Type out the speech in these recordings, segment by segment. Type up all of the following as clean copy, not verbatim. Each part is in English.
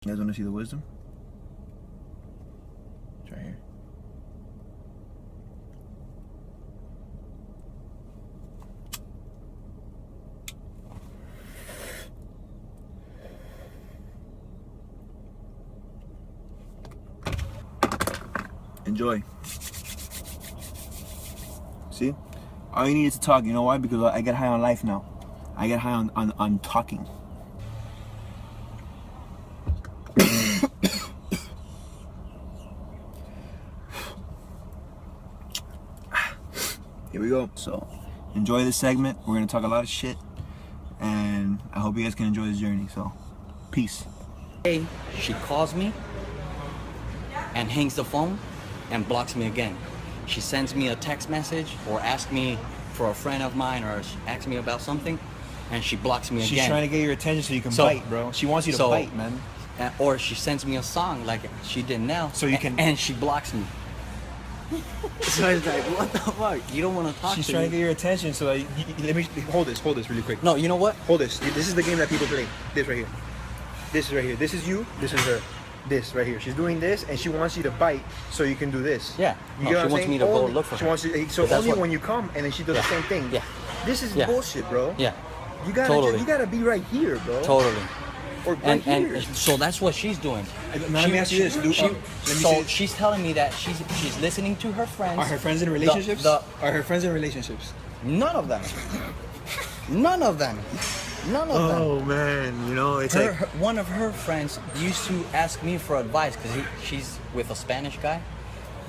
You guys want to see the wisdom? It's right here. Enjoy. See? All you need is to talk. You know why? Because I get high on life now. I get high on talking. Here we go. So, enjoy this segment. We're going to talk a lot of shit. And I hope you guys can enjoy this journey. So, peace. Hey, she calls me and hangs the phone and blocks me again. She sends me a text message or asks me for a friend of mine or asks me about something and she blocks me again. She's trying to get your attention so you can bite, bro. She wants you to bite, man. Or she sends me a song like she did now. So you can... And she blocks me. So it's like, what the fuck? You don't want to talk to me. She's trying to get your attention, so like, let me hold this really quick. No, you know what? Hold this. This is the game that people play. This right here. This is right here. This is you. This is her. This right here. She's doing this, and she wants you to bite, so you can do this. Yeah. You she wants me to go look for her. She wants you, so only when you come, and then she does the same thing. Yeah. This is bullshit, bro. Yeah. You gotta, you gotta be right here, bro. Totally. Or right here. And so that's what she's doing. Now let me ask you this. So she's telling me that she's listening to her friends. Are her friends in relationships? Are her friends in relationships? None of them. None of them. None of them. Oh man, you know it's like one of her friends used to ask me for advice because she's with a Spanish guy,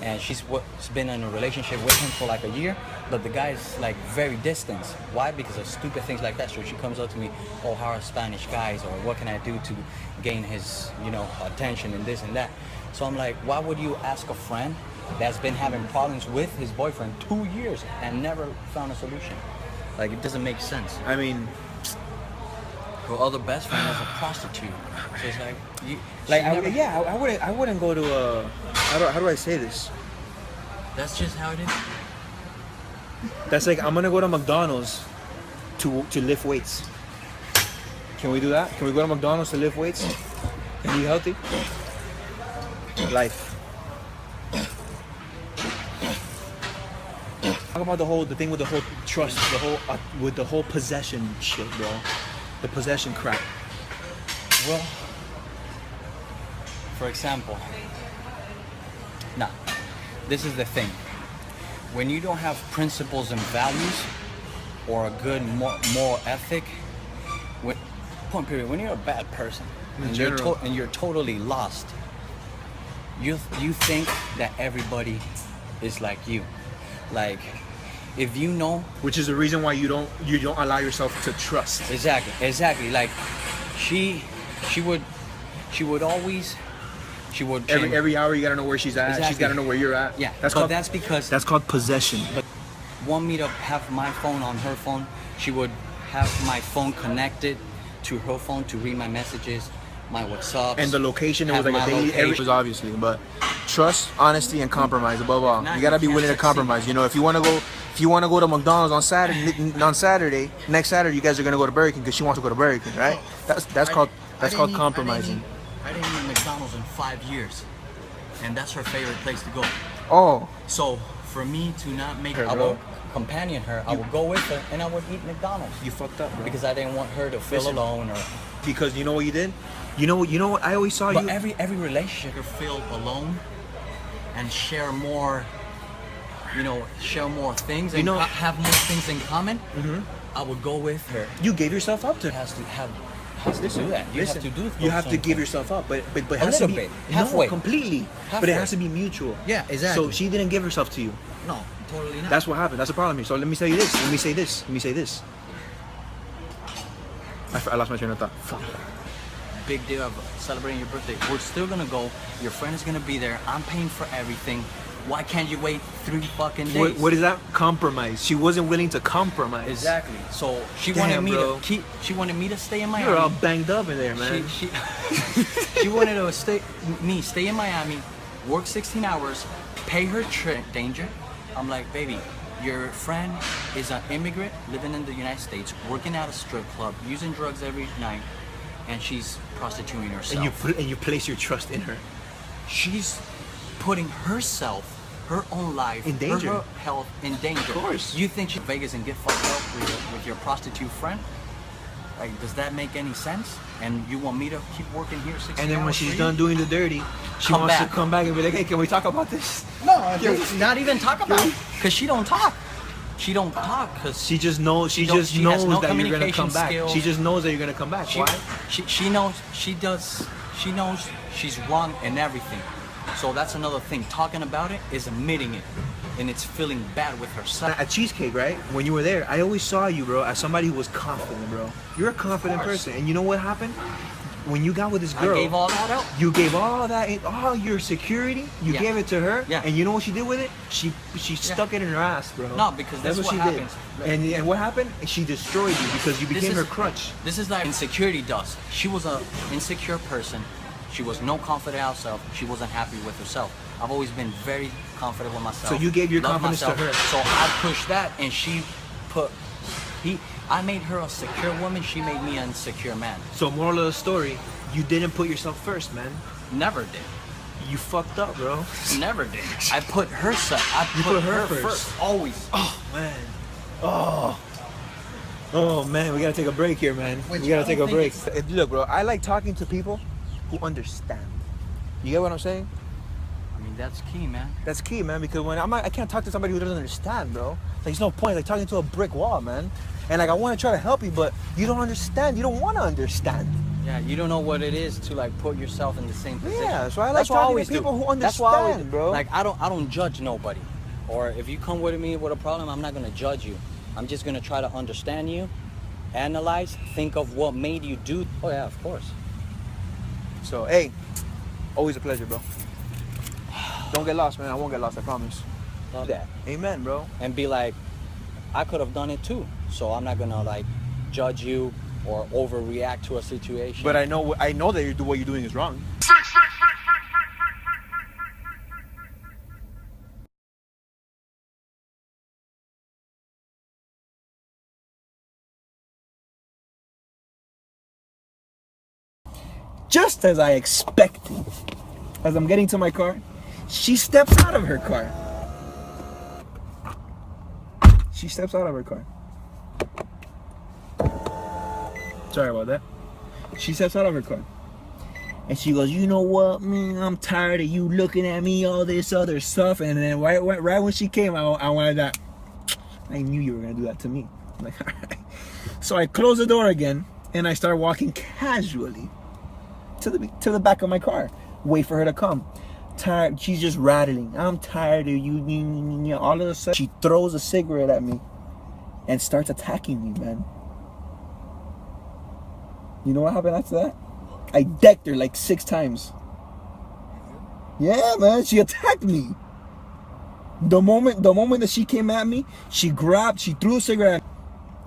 and she's been in a relationship with him for like a year, but the guy is like very distant. Why? Because of stupid things like that. So she comes up to me, oh, how are Spanish guys, or what can I do to gain his, attention and this and that. So I'm like, why would you ask a friend that's been having problems with his boyfriend 2 years and never found a solution? Like, it doesn't make sense. I mean, her other best friend is a prostitute. So it's like, I wouldn't go to a. How do I say this? That's just how it is. That's like I'm gonna go to McDonald's to lift weights. Can we do that? Can we go to McDonald's to lift weights and be healthy? Life. Talk about the thing with the whole trust, with the whole possession shit, bro. The possession crap. Well, for example, this is the thing. When you don't have principles and values or a good moral ethic, when you're a bad person and you're totally lost, you think that everybody is like you. Like, if you know, which is the reason why you don't allow yourself to trust. Exactly. Like, she would every hour you gotta know where she's at. Exactly. She's gotta know where you're at. Yeah, that's called possession. Want me to have my phone on her phone? She would have my phone connected to her phone to read my messages, my WhatsApp, and the location. It was like a daily. It was obviously, but trust, honesty, and compromise above all. You gotta be willing to compromise. If you wanna go to McDonald's on Saturday, next Saturday you guys are gonna go to Burger King because she wants to go to Burger King, right? That's called compromising. I didn't eat McDonald's in 5 years, and that's her favorite place to go. Oh. So for me to not make her, I will companion her. I would go with her, and I would eat McDonald's. You fucked up, bro. Because I didn't want her to feel alone, or because you know what you did. You know what I always saw you. But every relationship, you feel alone, and share more. Share more things, and have more things in common. Mm-hmm. I would go with her. You gave yourself up to her. Has to do that. You have to give yourself up, but it a has to little be bit, halfway, completely. Halfway. But it has to be mutual. Yeah, exactly. So she didn't give herself to you. No, totally not. That's what happened. That's the problem here. So let me say this. Let me say this. I lost my train of thought. Fuck. Big deal of celebrating your birthday. We're still gonna go. Your friend is gonna be there. I'm paying for everything. Why can't you wait 3 fucking days? What is that? Compromise. She wasn't willing to compromise. Exactly. So she wanted me to stay in Miami. You're all banged up in there, man. She wanted to stay in Miami, work 16 hours, pay her trip. Danger. I'm like, baby, your friend is an immigrant living in the United States, working at a strip club, using drugs every night. and she's prostituting herself. And you place your trust in her. She's putting herself, her own life, in danger, her health in danger. Of course. You think she's Vegas and get fucked up with your prostitute friend? Like, does that make any sense? And you want me to keep working here 60 hours? And then when she's done doing the dirty, she wants to come back and be like, hey, can we talk about this? No, not even talk about it. Because she don't talk. She don't talk because she just knows. She just knows no that you're gonna come back. skills. She just knows that you're gonna come back. Why? She knows. She knows she's wrong in everything. So that's another thing. Talking about it is admitting it, and it's feeling bad with herself. At Cheesecake, right? When you were there, I always saw you, bro, as somebody who was confident, bro. You're a confident person, and you know what happened? When you got with this girl, I gave all that up. You gave all that, all your security. You gave it to her, and you know what she did with it? She stuck it in her ass, bro. No, because that's what she happens. Did. And what happened? She destroyed you because you became her crutch. This is like insecurity does. She was an insecure person. She was no confident herself. She wasn't happy with herself. I've always been very confident with myself. So you gave your confidence to her. So I pushed that, and I made her a secure woman. She made me an insecure man. So moral of the story, you didn't put yourself first, man. Never did. You fucked up, bro. Never did. I put her put her first. Always. Oh man. Oh man, we gotta take a break here, man. We gotta take a break. Look, bro, I like talking to people who understand. You get what I'm saying? I mean, that's key, man. That's key, man, because when I can't talk to somebody who doesn't understand, bro. Like, there's no point, like talking to a brick wall, man. And like, I want to try to help you, but you don't understand. You don't want to understand. Yeah, you don't know what it is to like put yourself in the same position. Yeah, so I like talking to people who understand, bro. Like, I don't judge nobody. Or if you come with me with a problem, I'm not gonna judge you. I'm just gonna try to understand you, analyze, think of what made you do. Oh yeah, of course. So hey, always a pleasure, bro. Don't get lost, man. I won't get lost, I promise. Love that. Amen, bro. And be like, I could have done it too. So I'm not gonna like judge you or overreact to a situation. But I know that what you're doing is wrong. Just as I expected, as I'm getting to my car, she steps out of her car. She steps out of her car. Sorry about that. She steps out of her car. And she goes, you know what, man, I'm tired of you looking at me, all this other stuff. And then right when she came, I wanted that. I knew you were going to do that to me. I'm like, all right. So I close the door again, and I start walking casually to the back of my car. Wait for her to come. Tired. She's just rattling. I'm tired of you. All of a sudden, she throws a cigarette at me and starts attacking me, man. You know what happened after that? I decked her like 6 times. Yeah, man. She attacked me. The moment that she came at me, she threw a cigarette.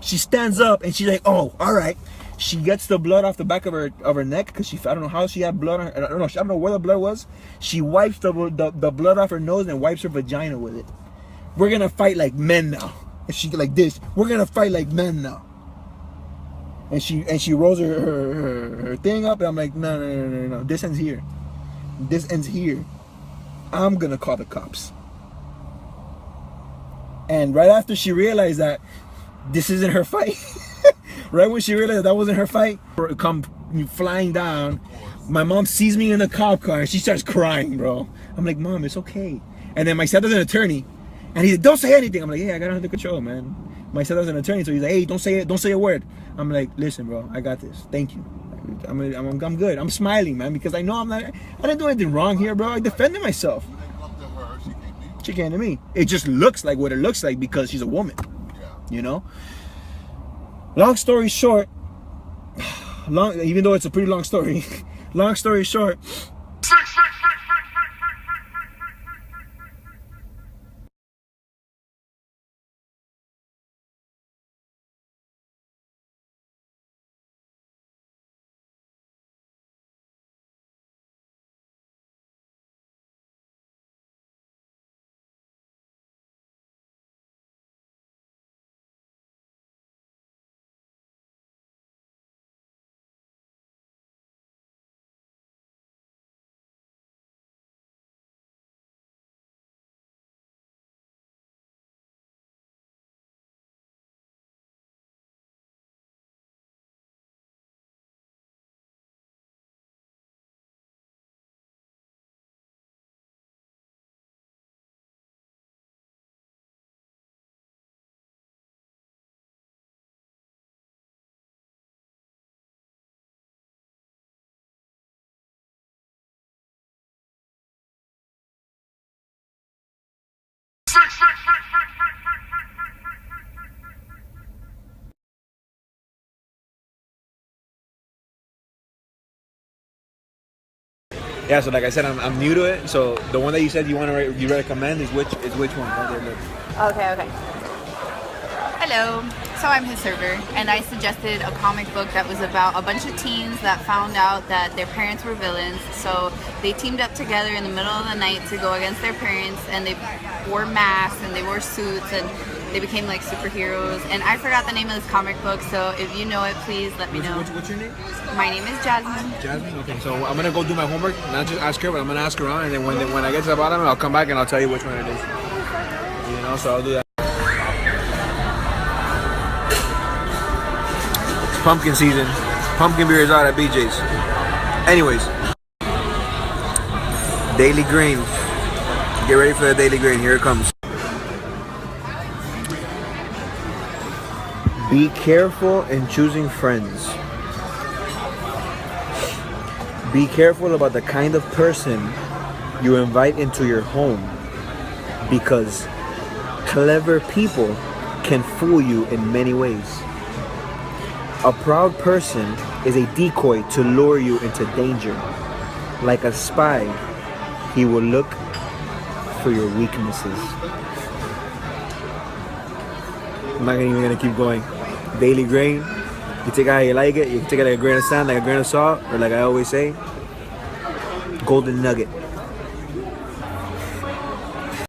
She stands up and she's like, "Oh, all right." She gets the blood off the back of her neck because I don't know how she had blood on her. I don't know where the blood was. She wipes the blood off her nose and wipes her vagina with it. We're gonna fight like men now. And she like this. We're gonna fight like men now. And she rolls her thing up, and I'm like, no. This ends here. This ends here. I'm gonna call the cops. And right after she realized that this isn't her fight. Right when she realized that wasn't her fight, come flying down. My mom sees me in the cop car and she starts crying, bro. I'm like, Mom, it's okay. And then my stepdad's an attorney, and he's like, don't say anything. I'm like, yeah, I got it under control, man. My stepdad's an attorney, so he's like, hey, don't say a word. I'm like, listen, bro, I got this. Thank you. I'm good. I'm smiling, man, because I know I didn't do anything wrong here, bro. I defended myself. She came to me. It just looks like what it looks like because she's a woman, you know. Long story short, even though it's a pretty long story, long story short, Yeah, so like I said, I'm new to it. So the one that you said you recommend is which one? Right there, look. Okay. Hello. So I'm his server, and I suggested a comic book that was about a bunch of teens that found out that their parents were villains. So they teamed up together in the middle of the night to go against their parents, and they wore masks and they wore suits and they became like superheroes. And I forgot the name of this comic book, so if you know it, please let me know. What's your name? My name is Jasmine. Jasmine? Okay, so I'm gonna go do my homework, not just ask her, but I'm gonna ask around, and then when I get to the bottom, I'll come back and I'll tell you which one it is. You know, so I'll do that. It's pumpkin season. Pumpkin beer is out at BJ's. Anyways, daily grain. Get ready for the daily grain. Here it comes. Be careful in choosing friends. Be careful about the kind of person you invite into your home, because clever people can fool you in many ways. A proud person is a decoy to lure you into danger. Like a spy, he will look for your weaknesses. I'm not even gonna keep going. Daily grain, you take it how you like it. You can take it like a grain of sand, like a grain of salt, or like I always say, golden nugget.